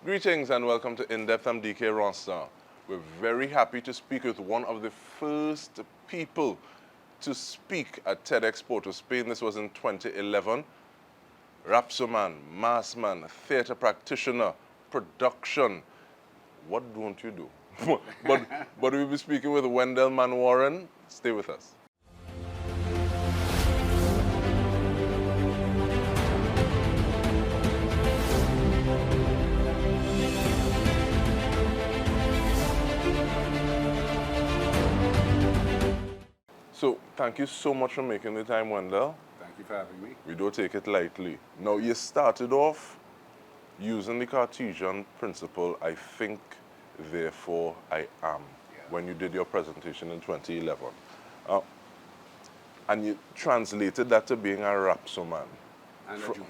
Greetings and welcome to In-Depth. I'm Dike Rostant. We're very happy to speak with one of the first people to speak at TEDx Port of Spain. This was in 2011. Rapso man, mass man, theater practitioner, production. What don't you do? but we'll be speaking with Wendell Manwarren. Stay with us. So, thank you so much for making the time, Wendell. Thank you for having me. We don't take it lightly. Now, you started off using the Cartesian principle, I think, therefore I am, when you did your presentation in 2011. And you translated that to being a Rapso man. And a Juve man.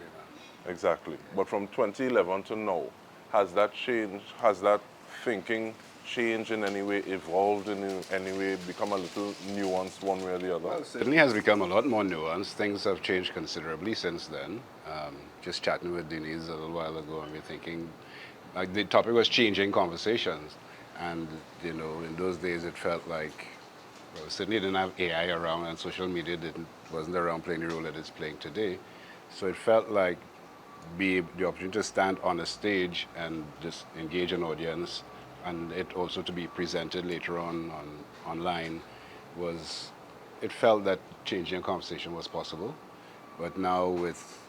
Exactly. But from 2011 to now, has that changed? Has that thinking changed in any way, evolved in any way, become a little nuanced one way or the other? Well, it certainly has become a lot more nuanced. Things have changed considerably since then. Just chatting with Denise a little while ago, and we're thinking, like, the topic was changing conversations. And, you know, in those days it felt like, well, certainly didn't have AI around, and social media wasn't around playing the role that it's playing today. So it felt like the opportunity to stand on a stage and just engage an audience, and it also to be presented later on online, it felt that changing a conversation was possible. But now with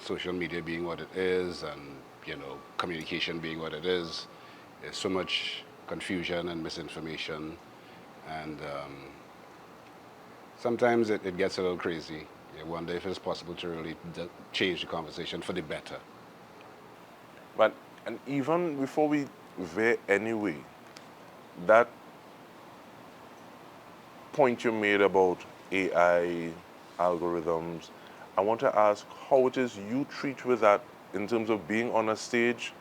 social media being what it is, and, you know, communication being what it is, there's so much confusion and misinformation, and sometimes it gets a little crazy. You wonder if it's possible to really change the conversation for the better. But, and even before we veer anyway, that point you made about AI, algorithms, I want to ask how it is you treat with that in terms of being on a stage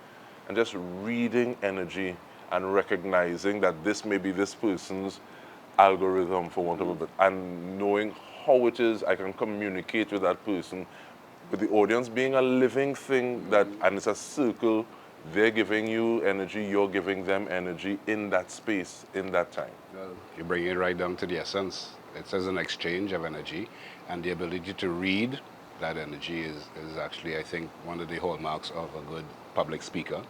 and just reading energy and recognizing that this may be this person's algorithm, for want of a bit, and knowing how it is I can communicate with that person, with the audience being a living thing, that, and it's a circle. They're giving you energy, you're giving them energy in that space, in that time. Well, you bring it right down to the essence. It's as an exchange of energy, and the ability to read that energy is actually, I think, one of the hallmarks of a good public speaker.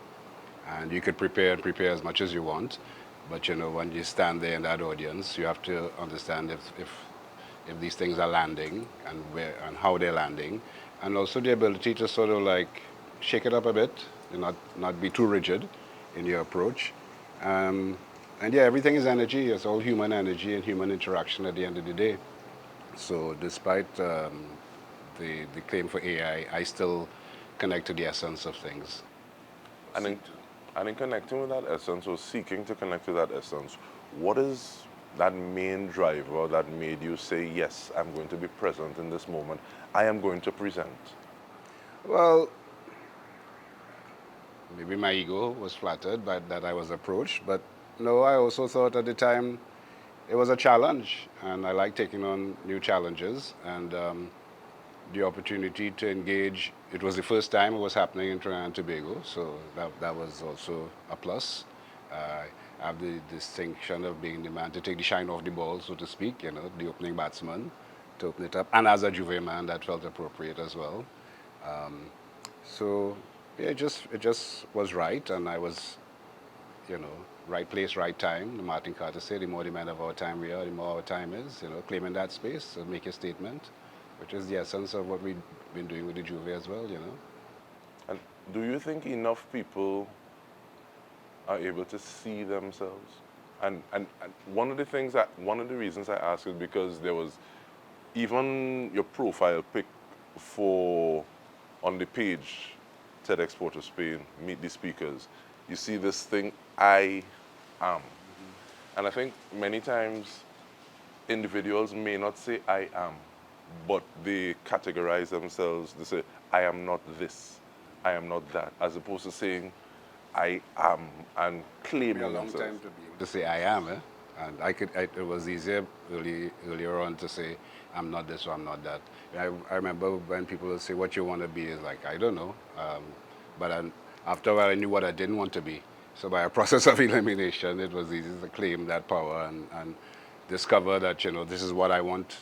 And you could prepare and prepare as much as you want, but, you know, when you stand there in that audience, you have to understand if these things are landing, and where and how they're landing, and also the ability to sort of like shake it up a bit, and not be too rigid in your approach. And yeah, everything is energy. It's all human energy and human interaction at the end of the day. So despite the claim for AI, I still connect to the essence of things. And in connecting with that essence, or seeking to connect with that essence, what is that main driver that made you say, yes, I'm going to be present in this moment, I am going to present? Well, maybe my ego was flattered by that I was approached, but no, I also thought at the time it was a challenge, and I like taking on new challenges, and the opportunity to engage. It was the first time it was happening in Trinidad and Tobago, so that was also a plus. I have the distinction of being the man to take the shine off the ball, so to speak, you know, the opening batsman, to open it up, and as a Juve man, that felt appropriate as well. So yeah, it just was right, and I was, you know, right place, right time. Martin Carter said, the more the men of our time we are, the more our time is, you know, claiming that space, to make a statement, which is the essence of what we've been doing with the Juve as well, you know. And do you think enough people are able to see themselves? And one of the reasons I ask is because there was even your profile pic for, on the page, TEDx Port of Spain, meet the speakers. You see this thing, I am. And I think many times individuals may not say I am, but they categorize themselves. They say, I am not this, I am not that, as opposed to saying, I am, and claiming A long themselves. time to be able to say I am, and it was easier earlier on to say I'm not this or I'm not that. I remember when people would say what you want to be is like, I don't know, but after a while I knew what I didn't want to be. So by a process of elimination, it was easy to claim that power and discover that, this is what I want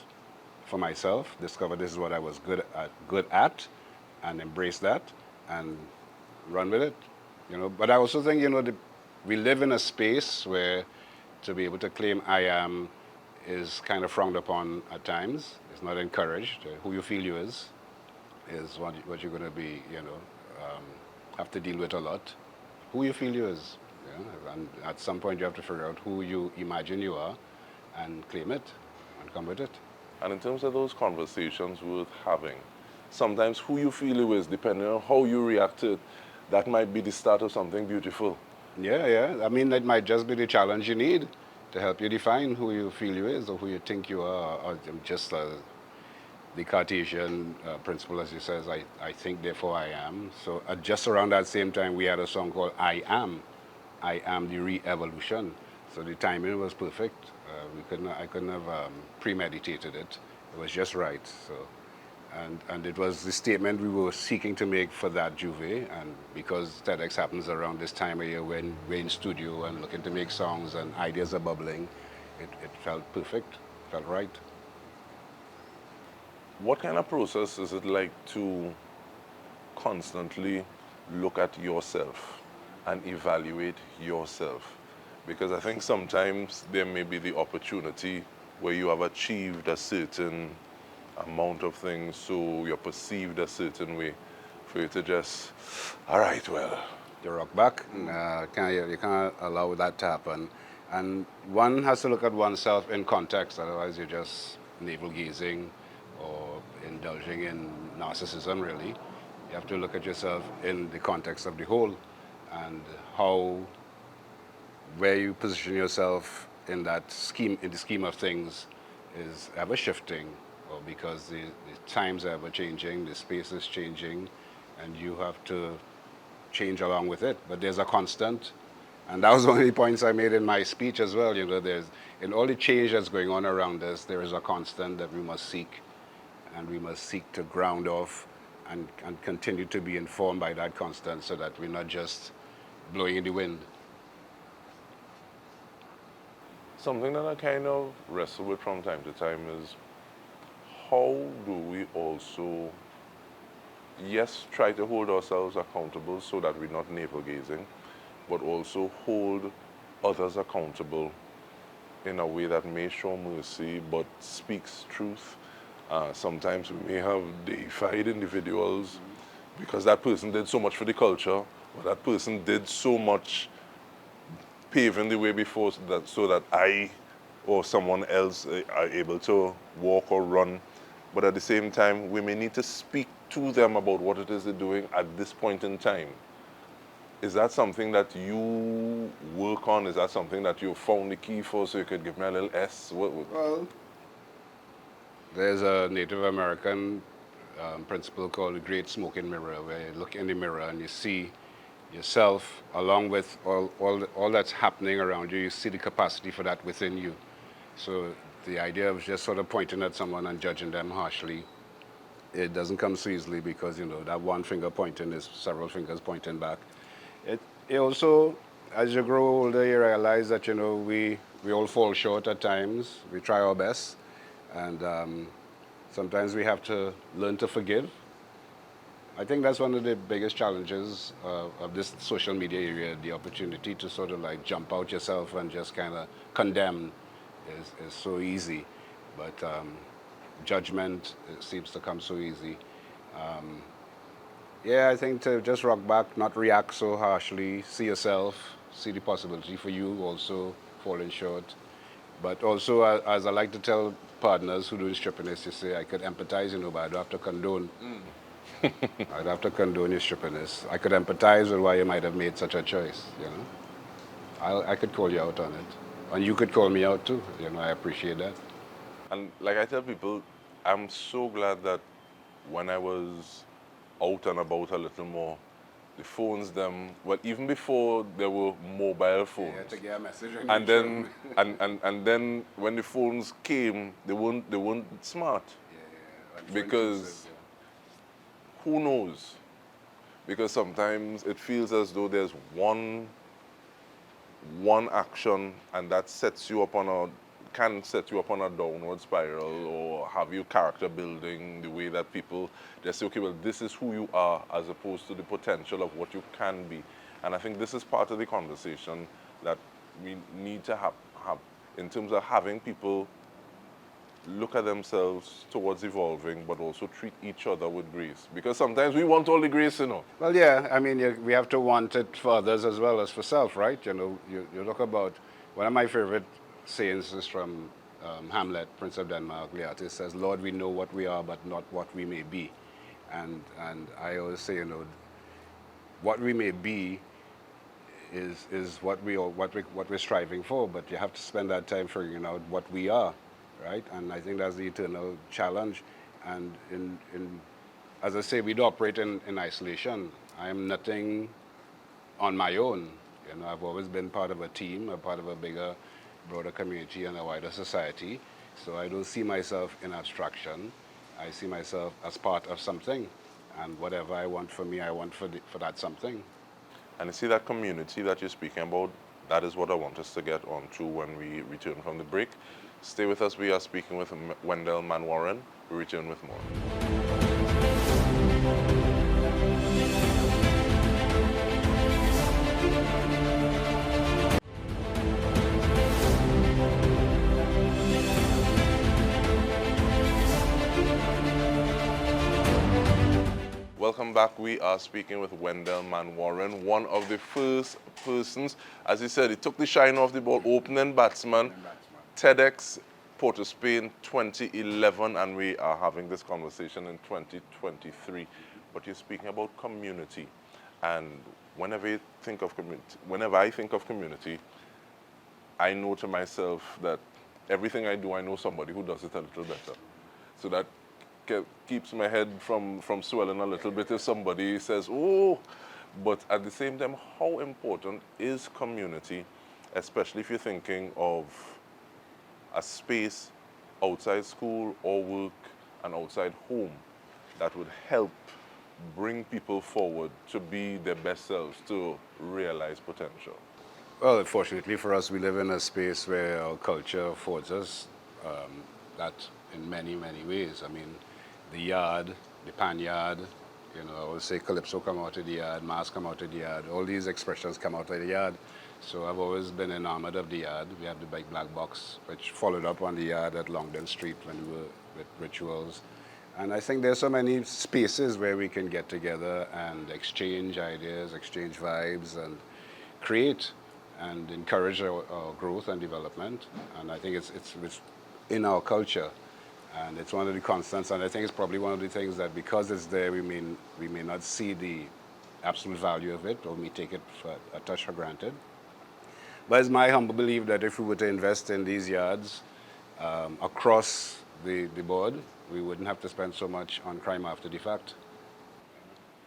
for myself, discover this is what I was good at, and embrace that and run with it. But I also think, we live in a space where to be able to claim I am is kind of frowned upon at times. It's not encouraged. Who you feel you is what you're going to be, have to deal with a lot. Who you feel you is. And at some point you have to figure out who you imagine you are and claim it and come with it. And in terms of those conversations worth having, sometimes who you feel you is, depending on how you react to it, that might be the start of something beautiful. Yeah, yeah. I mean, that might just be the challenge you need to help you define who you feel you is or who you think you are, or just the Cartesian principle, as you says, I think, therefore I am. So just around that same time, we had a song called I Am. I Am the Re-Evolution. So the timing was perfect. I couldn't have premeditated it. It was just right. So, and it was the statement we were seeking to make for that Juve. And because TEDx happens around this time of year when we're in studio and looking to make songs and ideas are bubbling, it felt perfect, felt right. What kind of process is it like to constantly look at yourself and evaluate yourself? Because I think sometimes there may be the opportunity where you have achieved a certain amount of things, so you're perceived a certain way, for you to just, all right, well. You rock back. You can't allow that to happen. And one has to look at oneself in context, otherwise you're just navel gazing or indulging in narcissism, really. You have to look at yourself in the context of the whole and where you position yourself in that scheme, in the scheme of things, is ever shifting, or because the times are ever changing, the space is changing, and you have to change along with it. But there's a constant, and that was one of the points I made in my speech as well. There's in all the change that's going on around us, there is a constant that we must seek, and we must seek to ground off and continue to be informed by that constant, so that we're not just blowing in the wind. Something that I kind of wrestle with from time to time is how do we also, yes, try to hold ourselves accountable so that we're not navel gazing, but also hold others accountable in a way that may show mercy but speaks truth. Sometimes we may have deified individuals because that person did so much for the culture, or that person did so much paving the way before so that I or someone else are able to walk or run. But at the same time, we may need to speak to them about what it is they're doing at this point in time. Is that something that you work on? Is that something that you found the key for, so you could give me a little S? Well, there's a Native American principle called the Great Smoking Mirror, where you look in the mirror and you see yourself along with all that's happening around you. You see the capacity for that within you. So the idea of just sort of pointing at someone and judging them harshly, it doesn't come so easily, because that one finger pointing is several fingers pointing back. It also, as you grow older, you realize that we all fall short at times. We try our best, and sometimes we have to learn to forgive. I think that's one of the biggest challenges of this social media area, the opportunity to sort of like jump out yourself and just kind of condemn is so easy. But judgment seems to come so easy. Yeah, I think to just rock back, not react so harshly, see yourself, see the possibility for you also falling short. But also, as I like to tell partners who do strippiness, you say, I could empathize, but I don't have to condone. I'd have to condone your strippiness. I could empathize with why you might have made such a choice. I could call you out on it. And you could call me out too. I appreciate that. And like I tell people, I'm so glad that when I was out and about a little more, the phones well, even before there were mobile phones. Yeah, to get a message. And then and then when the phones came, they weren't smart. Yeah. Because who knows? because sometimes it feels as though there's one action and that sets you up on a can set you up on a downward spiral or have you character building the way that people they say, okay, well, this is who you are as opposed to the potential of what you can be. And I think this is part of the conversation that we need to have in terms of having people look at themselves towards evolving, but also treat each other with grace. Because sometimes we want all the grace, you know. Well, yeah, I mean, we have to want it for others as well as for self, right? You know, you look about, one of my favorite sayings is from Hamlet, Prince of Denmark. Leotis says, Lord, we know what we are, but not what we may be. And I always say, you know, what we may be is what we're striving for, but you have to spend that time figuring out what we are, right? And I think that's the eternal challenge. And as I say, we do operate in isolation. I am nothing on my own. You know, I've always been part of a team, a part of a bigger, broader community and a wider society. So I don't see myself in abstraction. I see myself as part of something. And whatever I want for me, I want for that something. And you see that community that you're speaking about, that is what I want us to get onto when we return from the break. Stay with us. We are speaking with Wendell Manwarren. We return with more. Welcome back. We are speaking with Wendell Manwarren, one of the first persons, as he said, he took the shine off the ball, opening batsman, TEDx Port of Spain 2011, and we are having this conversation in 2023. But you're speaking about community, and whenever I think of community, I know to myself that everything I do, I know somebody who does it a little better. So that keeps my head from swelling a little bit if somebody says, oh, but at the same time, how important is community, especially if you're thinking of a space outside school or work and outside home that would help bring people forward to be their best selves, to realize potential? Well, fortunately for us, we live in a space where our culture affords us that in many, many ways. I mean, the yard, the pan yard, you know, I always say calypso come out of the yard, mass come out of the yard, all these expressions come out of the yard. So I've always been enamored of the yard. We have the big black box, which followed up on the yard at Longdon Street when we were with rituals. And I think there's so many spaces where we can get together and exchange ideas, exchange vibes, and create and encourage our growth and development. And I think it's in our culture. And it's one of the constants, and I think it's probably one of the things that because it's there, we may not see the absolute value of it, or we take it for a touch for granted. But it's my humble belief that if we were to invest in these yards across the board, we wouldn't have to spend so much on crime after the fact.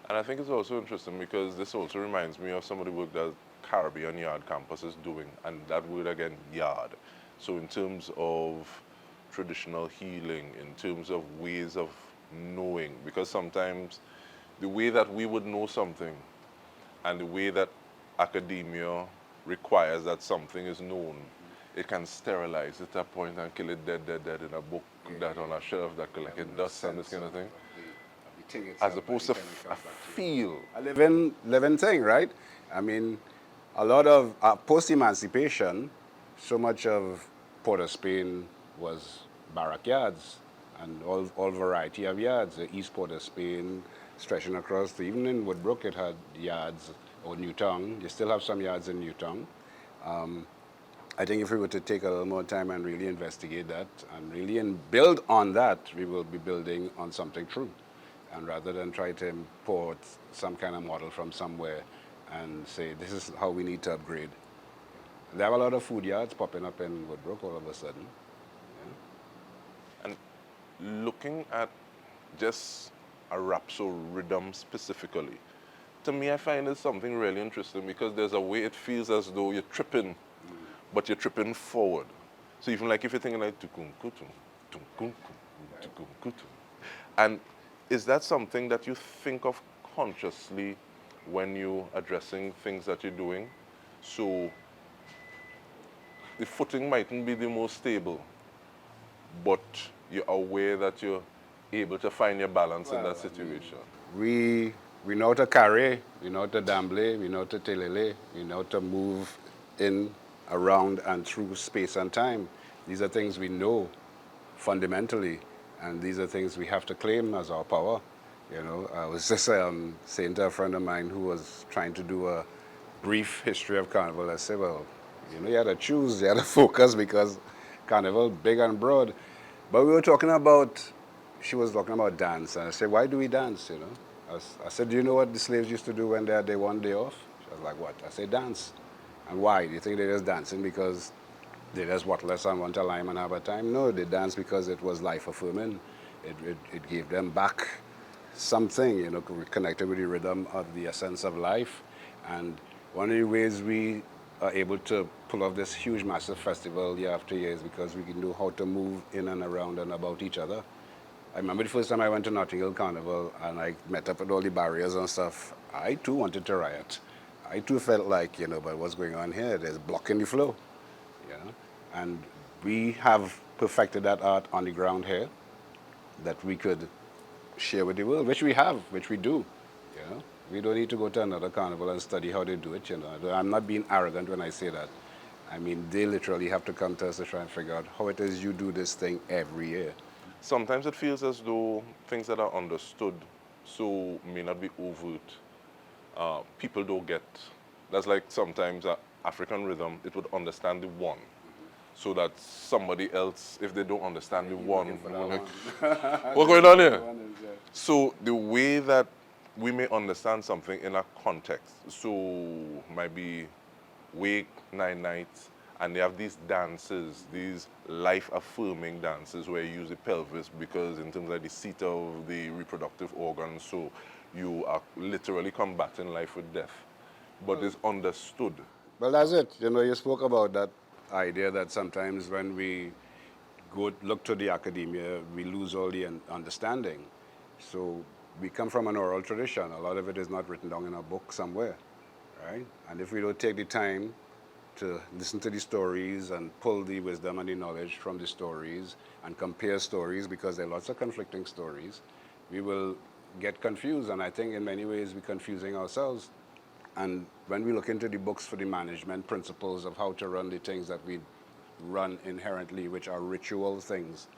And I think it's also interesting because this also reminds me of some of the work that Caribbean Yard Campus is doing, and that word again, yard. So in terms of traditional healing, in terms of ways of knowing, because sometimes the way that we would know something and the way that academia requires that something is known, it can sterilize it at a point and kill it dead in a book that on a shelf that collected dust and this kind of thing. As opposed to a feel. A living thing, right? I mean, a lot of post-emancipation, so much of Port of Spain was barrack yards and all variety of yards. The East Port of Spain, stretching across, even in Woodbrook, it had yards, or Newtown. You still have some yards in Newtown. I think if we were to take a little more time and really investigate that and really build on that, we will be building on something true. And rather than try to import some kind of model from somewhere and say, this is how we need to upgrade. There are a lot of food yards popping up in Woodbrook all of a sudden. And looking at just a Rapso rhythm specifically, to me I find it something really interesting because there's a way it feels as though you're tripping, but you're tripping forward. So even like if you're thinking like tukum kutum, tukum tukum kutum. And is that something that you think of consciously when you're addressing things that you're doing. So the footing mightn't be the most stable, but you're aware that you're able to find your balance in that situation. We know how to carry, we know how to damble, we know how to telele, we know how to move in, around, and through space and time. These are things we know fundamentally, and these are things we have to claim as our power. You know, I was just saying to a friend of mine who was trying to do a brief history of Carnival. I said, well, you know, you had to choose, you had to focus because Carnival big and broad. But we were talking about, she was talking about dance, and I said, why do we dance, you know? I said, do you know what the slaves used to do when they had their one day off? She was like, what? I said, dance. And why? Do you think they're just dancing because they just worthless and want a lime and have a time? No, they dance because it was life affirming. It gave them back something, you know, connected with the rhythm of the essence of life. And one of the ways we are able to pull off this huge, massive festival year after year is because we can know how to move in and around and about each other. I remember the first time I went to Notting Hill Carnival and I met up with all the barriers and stuff. I too wanted to riot. I too felt like, you know, but what's going on here? There's blocking the flow, you know. And we have perfected that art on the ground here that we could share with the world, which we have, which we do, you know. We don't need to go to another carnival and study how they do it, you know. I'm not being arrogant when I say that. I mean, they literally have to come to us to try and figure out how it is you do this thing every year. Sometimes it feels as though things that are understood so may not be overt. People don't get. That's like sometimes African rhythm, it would understand the one. So that somebody else, if they don't understand the one, like, what's going on here? So the way that we may understand something in a context, so might be wake, 9 nights, and they have these dances, these life-affirming dances where you use the pelvis because in terms of the seat of the reproductive organs, so you are literally combating life with death. But it's understood. Well, that's it. You know, you spoke about that idea that sometimes when we go look to the academia, we lose all the understanding. So we come from an oral tradition. A lot of it is not written down in a book somewhere, right? And if we don't take the time to listen to the stories and pull the wisdom and the knowledge from the stories and compare stories, because there are lots of conflicting stories, we will get confused. And I think in many ways we're confusing ourselves. And when we look into the books for the management principles of how to run the things that we run inherently, which are ritual things,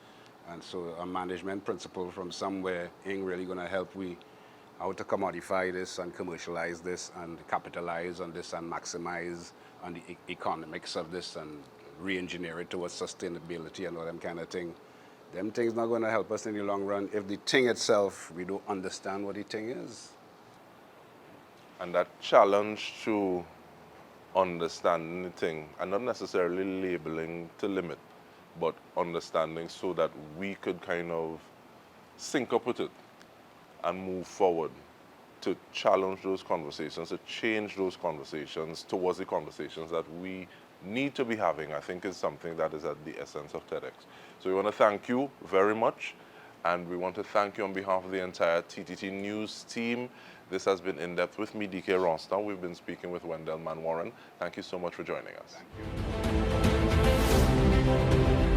and so a management principle from somewhere ain't really going to help we how to commodify this and commercialize this and capitalize on this and maximize on the economics of this and re-engineer it towards sustainability and all them kind of thing. Them things not going to help us in the long run if the thing itself, we don't understand what the thing is. And that challenge to understanding the thing and not necessarily labeling to limit, but understanding so that we could kind of sync up with it and move forward to challenge those conversations, to change those conversations towards the conversations that we need to be having, I think is something that is at the essence of TEDx. So we want to thank you very much, and we want to thank you on behalf of the entire TTT News team. This has been In Depth with me, Dike Rostant. We've been speaking with Wendell Manwarren. Thank you so much for joining us. Thank you.